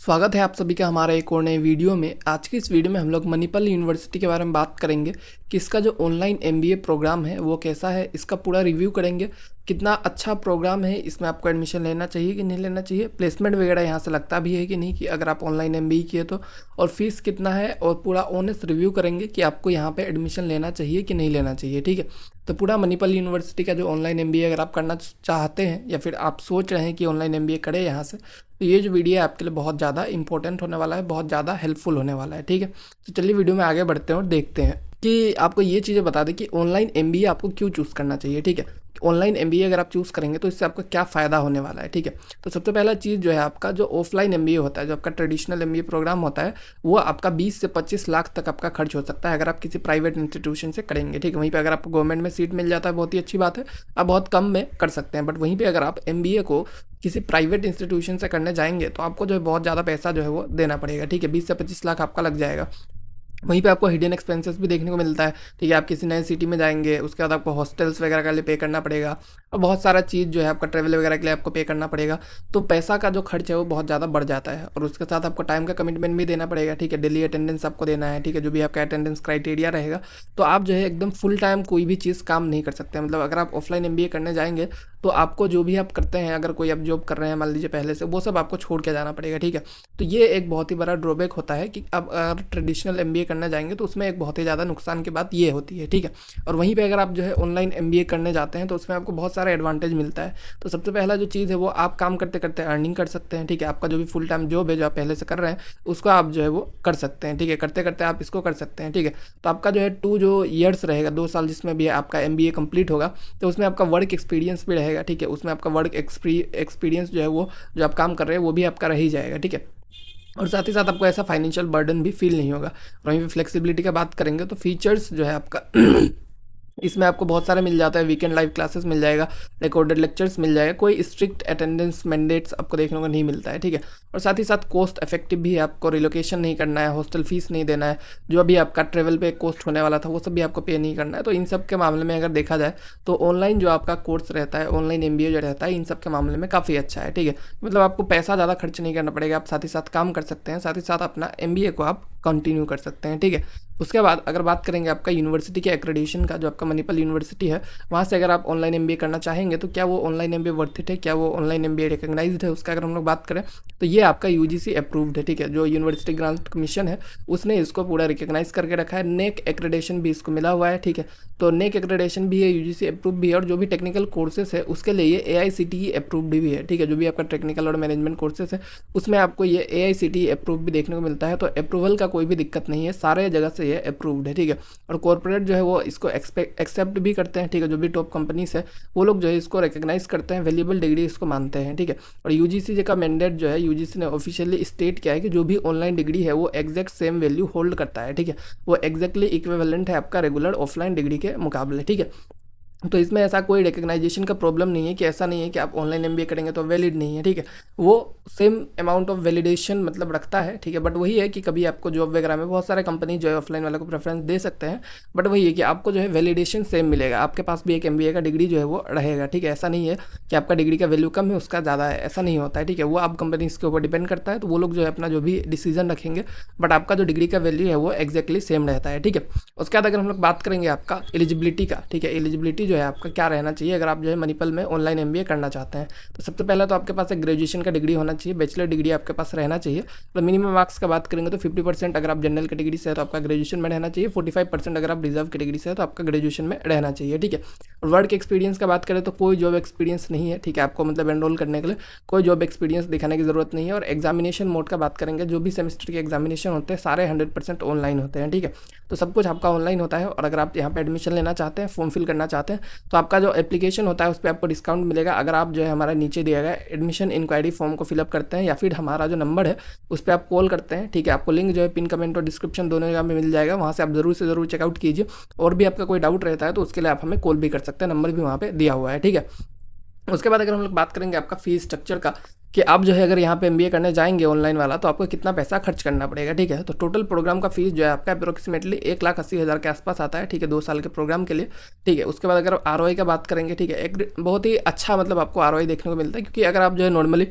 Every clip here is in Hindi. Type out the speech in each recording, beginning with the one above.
स्वागत है आप सभी का हमारे एक और नए वीडियो में। आज की इस वीडियो में हम लोग मणिपाल यूनिवर्सिटी के बारे में बात करेंगे कि इसका जो ऑनलाइन एमबीए प्रोग्राम है वो कैसा है, इसका पूरा रिव्यू करेंगे। कितना अच्छा प्रोग्राम है, इसमें आपको एडमिशन लेना चाहिए कि नहीं लेना चाहिए, प्लेसमेंट वगैरह यहाँ से लगता भी है कि नहीं, कि अगर आप ऑनलाइन एमबीए किए तो, और फीस कितना है, और पूरा ऑनेस्ट रिव्यू करेंगे कि आपको यहाँ पे एडमिशन लेना चाहिए कि नहीं लेना चाहिए। ठीक है, तो पूरा मणिपाल यूनिवर्सिटी का जो ऑनलाइन एमबीए अगर आप करना चाहते हैं या फिर आप सोच रहे हैं कि ऑनलाइन एमबीए करें यहाँ से, तो ये जो वीडियो है आपके लिए बहुत ज़्यादा इंपॉर्टेंट होने वाला है, बहुत ज़्यादा हेल्पफुल होने वाला है। ठीक है, तो चलिए वीडियो में आगे बढ़ते हैं और देखते हैं कि आपको ये चीज़ें बता दें कि ऑनलाइन एमबीए आपको क्यों चूज़ करना चाहिए। ठीक है, ऑनलाइन एमबीए अगर आप चूज़ करेंगे तो इससे आपका क्या फ़ायदा होने वाला है। ठीक है, तो सबसे पहला चीज़ जो है आपका जो ऑफलाइन एमबीए होता है, जो आपका ट्रेडिशनल एमबीए प्रोग्राम होता है, वो आपका 20 से 25 लाख तक आपका खर्च हो सकता है अगर आप किसी प्राइवेट इंस्टीट्यूशन से करेंगे। ठीक है, वहीं पे अगर आपको गवर्नमेंट में सीट मिल जाता है बहुत ही अच्छी बात है, आप बहुत कम में कर सकते हैं। बट वहीं पे अगर आप एमबीए को किसी प्राइवेट इंस्टीट्यूशन से करने जाएंगे तो आपको जो है बहुत ज़्यादा पैसा जो है वो देना पड़ेगा। ठीक है, 20 से 25 लाख आपका लग जाएगा। वहीं पे आपको हिडन एक्सपेंसेस भी देखने को मिलता है। ठीक है, आप किसी नए सिटी में जाएंगे, उसके बाद आपको हॉस्टल्स वगैरह के लिए पे करना पड़ेगा, और बहुत सारा चीज़ जो है आपका ट्रैवल वगैरह के लिए आपको पे करना पड़ेगा। तो पैसा का जो खर्च है वो बहुत ज़्यादा बढ़ जाता है, और उसके साथ आपको टाइम का कमिटमेंट भी देना पड़ेगा। ठीक है, डेली अटेंडेंस आपको देना है। ठीक है, जो भी आपका अटेंडेंस क्राइटेरिया रहेगा, तो आप जो है एकदम फुल टाइम कोई भी चीज़ काम नहीं कर सकते। मतलब अगर आप ऑफलाइन एमबीए करने जाएंगे तो आपको जो भी आप करते हैं, अगर कोई आप जॉब कर रहे हैं मान लीजिए पहले से, वो सब आपको छोड़ के जाना पड़ेगा। ठीक है, तो ये एक बहुत ही बड़ा ड्रॉबैक होता है कि आप अगर ट्रेडिशनल एमबीए करने जाएंगे तो उसमें एक बहुत ही ज़्यादा नुकसान की बात ये होती है। ठीक है, और वहीं पे अगर आप जो है ऑनलाइन एमबीए करने जाते हैं तो उसमें आपको बहुत सारा एडवांटेज मिलता है। तो सबसे पहला जो चीज़ है वो आप काम करते करते अर्निंग कर सकते हैं। ठीक है, आपका जो भी फुल टाइम जॉब है जो आप पहले से कर रहे हैं उसको आप जो है वो कर सकते हैं। ठीक है, करते करते आप इसको कर सकते हैं। ठीक है, तो आपका जो है 2 ईयर्स रहेगा, 2 साल जिसमें भी आपका एमबीए कंप्लीट होगा, तो उसमें आपका वर्क एक्सपीरियंस भी रहेगा। ठीक है, उसमें आपका वर्क एक्सपीरियंस जो है वो जो आप काम कर रहे हैं वो भी आपका रह ही जाएगा। ठीक है, और साथ ही साथ आपको ऐसा फाइनेंशियल बर्डन भी फील नहीं होगा। और वहीं पे फ्लेक्सिबिलिटी का बात करेंगे तो फीचर्स जो है आपका इसमें आपको बहुत सारे मिल जाता है। वीकेंड लाइव क्लासेस मिल जाएगा, रिकॉर्डेड लेक्चर्स मिल जाएगा, कोई स्ट्रिक्ट अटेंडेंस मैंडेट्स आपको देखने को नहीं मिलता है। ठीक है, और साथ ही साथ कॉस्ट इफेक्टिव भी है, आपको रिलोकेशन नहीं करना है, हॉस्टल फीस नहीं देना है, जो अभी आपका ट्रेवल पे कॉस्ट होने वाला था वो सब भी आपको पे नहीं करना है। तो इन सब के मामले में अगर देखा जाए तो ऑनलाइन जो आपका कोर्स रहता है, ऑनलाइन एमबीए जो रहता है, इन सब के मामले में काफ़ी अच्छा है। ठीक है, मतलब आपको पैसा ज़्यादा खर्च नहीं करना पड़ेगा, आप साथ ही साथ काम कर सकते हैं, साथ ही साथ अपना एमबीए को आप कंटिन्यू कर सकते हैं। ठीक है, उसके बाद अगर बात करेंगे आपका यूनिवर्सिटी के एक्रेडिटेशन का, जो आपका मणिपाल यूनिवर्सिटी है वहाँ से अगर आप ऑनलाइन एमबीए करना चाहेंगे तो क्या वो ऑनलाइन एमबीए वर्थ इट है, क्या वो ऑनलाइन एमबीए रिकग्नाइज्ड है, उसका अगर हम लोग बात करें तो ये आपका यूजीसी अप्रूव्ड है। ठीक है, जो यूनिवर्सिटी ग्रांट कमीशन है उसने इसको पूरा रिकग्नाइज करके रखा है। नेक एक्रेडिटेशन भी इसको मिला हुआ है। ठीक है, तो नेक एक्रेडिटेशन भी है, यूजीसी अप्रूव भी है, और जो भी टेक्निकल कोर्सेस है उसके लिए ये एआईसीटीई अप्रूव्ड भी है। ठीक है, जो भी आपका टेक्निकल और मैनेजमेंट कोर्सेस है उसमें आपको ये एआईसीटीई अप्रूव भी देखने को मिलता है। तो अप्रूवल का कोई भी दिक्कत नहीं है, सारे जगह से ये अप्रूव्ड है। ठीक है, और कॉर्पोरेट जो है वो इसको एक्सेप्ट भी करते हैं। ठीक है, जो भी टॉप कंपनीज है वो लोग जो है इसको रिकग्नाइज करते हैं, वैल्यूएबल डिग्री इसको मानते हैं। ठीक है, और यूजीसी का मैंडेट जो है, यूजीसी ने ऑफिशियली स्टेट किया है कि जो भी ऑनलाइन डिग्री है वो एग्जैक्ट सेम वैल्यू होल्ड करता है। ठीक है, वो एग्जैक्टली इक्विवेलेंट है आपका रेगुलर ऑफलाइन डिग्री के मुकाबले। ठीक है, तो इसमें ऐसा कोई रिकग्नाइजेशन का प्रॉब्लम नहीं है, कि ऐसा नहीं है कि आप ऑनलाइन एमबीए करेंगे तो वैलिड नहीं है। ठीक है, वो सेम अमाउंट ऑफ वैलिडेशन मतलब रखता है। ठीक है, बट वही है कि कभी आपको जॉब वगैरह में बहुत सारे कंपनी जो है ऑफलाइन वाले को प्रेफरेंस दे सकते हैं, बट वही है कि आपको जो है वैलिडेशन सेम मिलेगा, आपके पास भी एक एमबीए का डिग्री जो है वो रहेगा। ठीक है, ऐसा नहीं है कि आपका डिग्री का वैल्यू कम है उसका ज़्यादा है, ऐसा नहीं होता है। ठीक है, वो आप कंपनीज के ऊपर डिपेंड करता है, तो वो लोग जो है अपना जो भी डिसीजन रखेंगे, बट आपका जो डिग्री का वैल्यू है वो एक्जैक्टली सेम रहता है। ठीक है, उसके बाद अगर हम लोग बात करेंगे आपका एलिजिबिलिटी का, ठीक है, एलिजिबिलिटी जो है आपका क्या रहना चाहिए अगर आप जो है मणिपाल में ऑनलाइन एमबीए करना चाहते हैं, तो सबसे पहले तो आपके पास एक ग्रेजुएशन का डिग्री होना चाहिए, बैचलर डिग्री आपके पास रहना चाहिए। तो मिनिमम मार्क्स का बात करेंगे तो 50% अगर आप जनरल कैटेगरी से है तो आपका ग्रेजुएशन में रहना चाहिए, 45% अगर आप रिजर्व कैटेगरी से है तो आपका ग्रेजुएशन में रहना चाहिए। ठीक है, और वर्क एक्सपीरियंस का बात करें तो कोई जॉब एक्सपीरियंस नहीं है। ठीक है, आपको मतलब एनरोल करने के लिए कोई जॉब एक्सपीरियंस दिखाने की जरूरत नहीं है। और एग्जामिनेशन मोड का बात करेंगे, जो भी सेमेस्टर के एग्जामिनेशन होते हैं सारे 100% ऑनलाइन होते हैं। ठीक है, तो सब कुछ आपका ऑनलाइन होता है। और अगर आप यहाँ पे एडमिशन लेना चाहते हैं, फॉर्म फिल करना चाहते हैं, तो आपका जो एप्लीकेशन होता है उस पर आपको डिस्काउंट मिलेगा अगर आप जो है हमारा नीचे दिया गया एडमिशन इंक्वायरी फॉर्म को फिलअप करते हैं, या फिर हमारा जो नंबर है उस पर आप कॉल करते हैं। ठीक है, आपको लिंक जो है पिन कमेंट और डिस्क्रिप्शन दोनों जगह में मिल जाएगा, वहाँ से आप जरूर से जरूर चेकआउट कीजिए। और भी आपका कोई डाउट रहता है तो उसके लिए आप हमें कॉल भी कर सकते हैं, नंबर भी वहाँ पे दिया हुआ है। ठीक है, उसके बाद अगर हम लोग बात करेंगे आपका फीस स्ट्रक्चर का, कि आप जो है अगर यहाँ पे एमबीए करने जाएंगे ऑनलाइन वाला तो आपको कितना पैसा खर्च करना पड़ेगा। ठीक है, तो टोटल प्रोग्राम का फीस जो है आपका अप्रोक्सीमेटली 1,80,000 के आसपास आता है। ठीक है, 2 साल के प्रोग्राम के लिए। ठीक है, उसके बाद अगर आरओआई का बात करेंगे, ठीक है, एक बहुत ही अच्छा मतलब आपको आरओआई देखने को मिलता है, क्योंकि अगर आप जो है नॉर्मली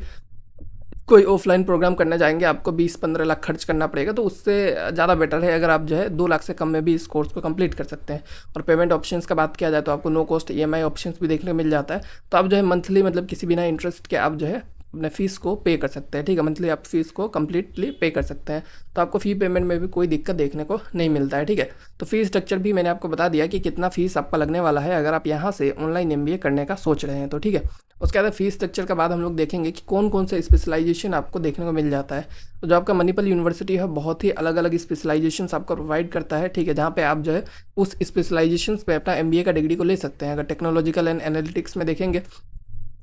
कोई ऑफलाइन प्रोग्राम करने जाएंगे आपको 20-15 लाख खर्च करना पड़ेगा, तो उससे ज़्यादा बेटर है अगर आप जो है 2 लाख से कम में भी इस कोर्स को कंप्लीट कर सकते हैं। और पेमेंट ऑप्शंस का बात किया जाए तो आपको नो कॉस्ट ईएमआई ऑप्शंस भी देखने को मिल जाता है। तो आप जो है मंथली मतलब किसी बिना इंटरेस्ट के आप जो है अपने फ़ीस को पे कर सकते हैं, ठीक है। मंथली आप फीस को कम्प्लीटली पे कर सकते हैं, तो आपको फ़ी पेमेंट में भी कोई दिक्कत देखने को नहीं मिलता है, ठीक है। तो फ़ी स्ट्रक्चर भी मैंने आपको बता दिया कि कितना फ़ीस आपका लगने वाला है अगर आप यहाँ से ऑनलाइन एमबीए करने का सोच रहे हैं तो, ठीक है। उसके बाद फ़ीस स्ट्रक्चर के बाद हम लोग देखेंगे कि कौन कौन से स्पेशलाइजेशन आपको देखने को मिल जाता है। तो जो आपका मणिपाल यूनिवर्सिटी है बहुत ही अलग अलग स्पेशलाइजेशंस आपको प्रोवाइड करता है, ठीक है, जहाँ पे आप जो है उस स्पेशलाइजेशंस पे अपना एमबीए का डिग्री को ले सकते हैं। अगर टेक्नोलॉजिकल एंड एनालिटिक्स में देखेंगे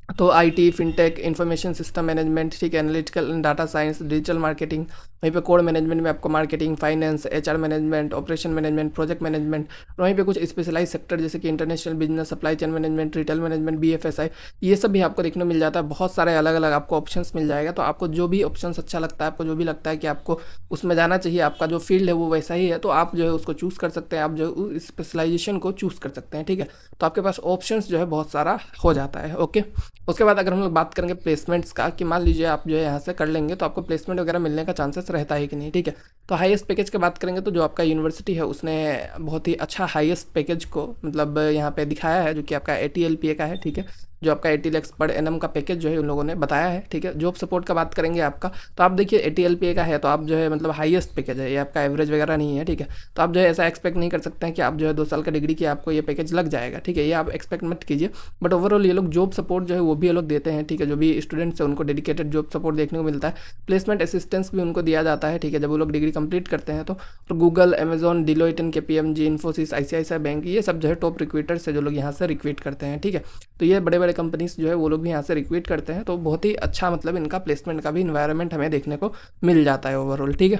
तो IT, fintech, information system management, ठीक है, analytical and data science, digital marketing, वहीं पे कोड मैनेजमेंट में आपको marketing, finance, HR management, operation management, project management, और वहीं पे कुछ स्पेशलाइज सेक्टर जैसे कि international business, supply chain management, retail management, BFSI, ये सब भी आपको देखने को मिल जाता है। बहुत सारे अलग अलग आपको ऑप्शंस मिल जाएगा। तो आपको जो भी ऑप्शंस अच्छा लगता है, आपको जो भी लगता है कि आपको उसमें जाना चाहिए, आपका जो फील्ड है वो वैसा ही है, तो आप जो है उसको चूज़ कर सकते हैं, आप जो है स्पेशलाइजेशन को चूज़ कर सकते हैं, ठीक है। तो आपके पास ऑप्शंस जो है बहुत सारा हो जाता है, ओके। उसके बाद अगर हम लोग बात करेंगे प्लेसमेंट्स का कि मान लीजिए आप जो है यहाँ से कर लेंगे तो आपको प्लेसमेंट वगैरह मिलने का चांसेस रहता है कि नहीं, ठीक है। तो हाईएस्ट पैकेज की बात करेंगे तो जो आपका यूनिवर्सिटी है उसने बहुत ही अच्छा हाईएस्ट पैकेज को मतलब यहाँ पे दिखाया है, जो कि आपका 80 LPA का है, ठीक है। जो आपका 80 lakhs पर एनम का पैकेज जो है उन लोगों ने बताया है, ठीक है। जॉब सपोर्ट का बात करेंगे आपका, तो आप देखिए 80 LPA का है तो आप जो है मतलब हाईएस्ट पैकेज है, ये आपका एवरेज वगैरह नहीं है, ठीक है। तो आप जो है ऐसा एक्सपेक्ट नहीं कर सकते हैं कि आप जो है 2 साल का डिग्री की आपको ये पैकेज लग जाएगा, ठीक है, ये आप एक्सपेक्ट मत कीजिए। बट ओवरऑल ये लोग जॉब सपोर्ट जो है वो भी ये लोग देते हैं, ठीक है। जो भी स्टूडेंट्स हैं उनको डेडिकेटेड जॉब सपोर्ट देखने को मिलता है, प्लेसमेंट असिस्टेंस भी उनको दिया जाता है, ठीक है, जब वो लोग डिग्री कंप्लीट करते हैं तो। और Google, Amazon, Deloitte and KPMG, Infosys, ICICI bank, ये सब जो है टॉप रिक्रूटर्स है जो लोग यहाँ से रिक्रूट करते हैं, ठीक है। तो ये बड़े बड़े कंपनीज जो है वो लोग भी यहाँ से रिक्रूट करते हैं, तो बहुत ही अच्छा मतलब इनका प्लेसमेंट का भी इन्वायरमेंट हमें देखने को मिल जाता है ओवरऑल, ठीक है।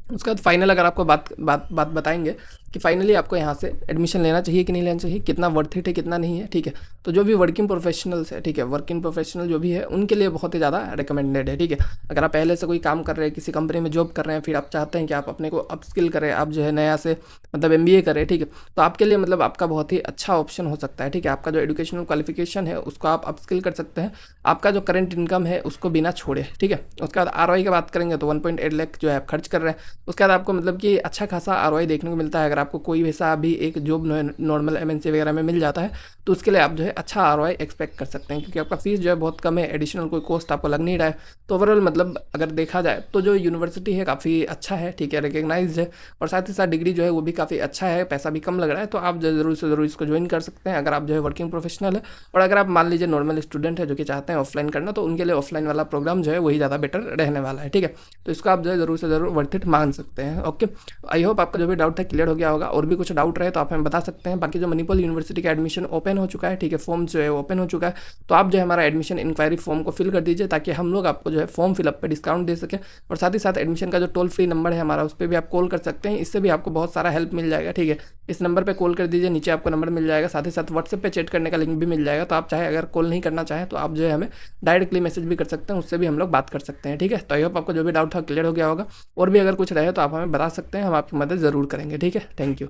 उसके बाद फाइनल अगर आपको बात बताएंगे कि फाइनली आपको यहाँ से एडमिशन लेना चाहिए कि नहीं लेना चाहिए, कितना वर्थ इट है कितना नहीं है, ठीक है। तो जो भी वर्किंग प्रोफेशनल्स है, ठीक है, वर्किंग प्रोफेशनल जो भी है उनके लिए बहुत ही ज़्यादा रिकमेंडेड है, ठीक है। अगर आप पहले से कोई काम कर रहे हैं, किसी कंपनी में जॉब कर रहे हैं, फिर आप चाहते हैं कि आप अपने को अपस्किल करें, आप जो है नया से मतलब MBA करें, ठीक है, तो आपके लिए मतलब आपका बहुत ही अच्छा ऑप्शन हो सकता है, ठीक है। आपका जो एजुकेशनल क्वालिफिकेशन है उसको आप अपस्किल कर सकते हैं, आपका जो करंट इनकम है उसको बिना छोड़े, ठीक है। उसके बाद ROI की बात करेंगे तो 1.8 लाख जो है आप खर्च कर रहे हैं, उसके बाद आपको मतलब कि अच्छा खासा ROI देखने को मिलता है। अगर आपको कोई वैसा भी एक जॉब नॉर्मल MNC वगैरह में मिल जाता है तो उसके लिए आप जो है अच्छा ROI एक्सपेक्ट कर सकते हैं, क्योंकि आपका फीस जो है बहुत कम है, एडिशनल कोई कॉस्ट आपको लग नहीं रहा है। तो ओवरऑल मतलब अगर देखा जाए तो जो यूनिवर्सिटी है काफ़ी अच्छा है, ठीक है, रिकग्नाइज्ड है, और साथ ही साथ डिग्री जो है वो भी काफ़ी अच्छा है, पैसा भी कम लग रहा है। तो आप ज़रूर से ज़रूर इसको ज्वाइन कर सकते हैं अगर आप जो है वर्किंग प्रोफेशनल है। और अगर आप मान लीजिए नॉर्मल स्टूडेंट है जो कि चाहते हैं ऑफलाइन करना, तो उनके लिए ऑफलाइन वाला प्रोग्राम जो है वही ज़्यादा बेटर रहने वाला है, ठीक है। तो इसको आप जो है ज़रूर से ज़रूर वर्थ इट मान सकते हैं, ओके। आई होप आपका जो भी डाउट था क्लियर हो गया होगा, और भी कुछ डाउट रहे तो आप हमें बता सकते हैं। बाकी जो मणिपाल यूनिवर्सिटी का एडमिशन ओपन हो चुका है, ठीक है, फॉर्म जो है ओपन हो चुका है, तो आप जो है हमारा एडमिशन इंक्वायरी फॉर्म को फिल कर दीजिए ताकि हम लोग आपको जो है फॉर्म फिलअप पे डिस्काउंट दे सकें। और साथ ही साथ एडमिशन का जो टोल फ्री नंबर है हमारा, उस पर भी आप कॉल कर सकते हैं, इससे भी आपको बहुत सारा हेल्प मिल जाएगा, ठीक है। इस नंबर पर कॉल कर दीजिए, नीचे आपको नंबर मिल जाएगा, साथ ही साथ व्हाट्सएप पे चैट करने का लिंक भी मिल जाएगा। तो आप चाहे अगर कॉल नहीं करना चाहें तो आप जो है हमें डायरेक्टली मैसेज भी कर सकते हैं, उससे भी हम लोग बात कर सकते हैं, ठीक है। तो आई होप आपको जो भी डाउट था क्लियर हो गया होगा, और भी अगर कुछ रहे तो आप हमें बता सकते हैं, हम आपकी मदद ज़रूर करेंगे, ठीक है। Thank you.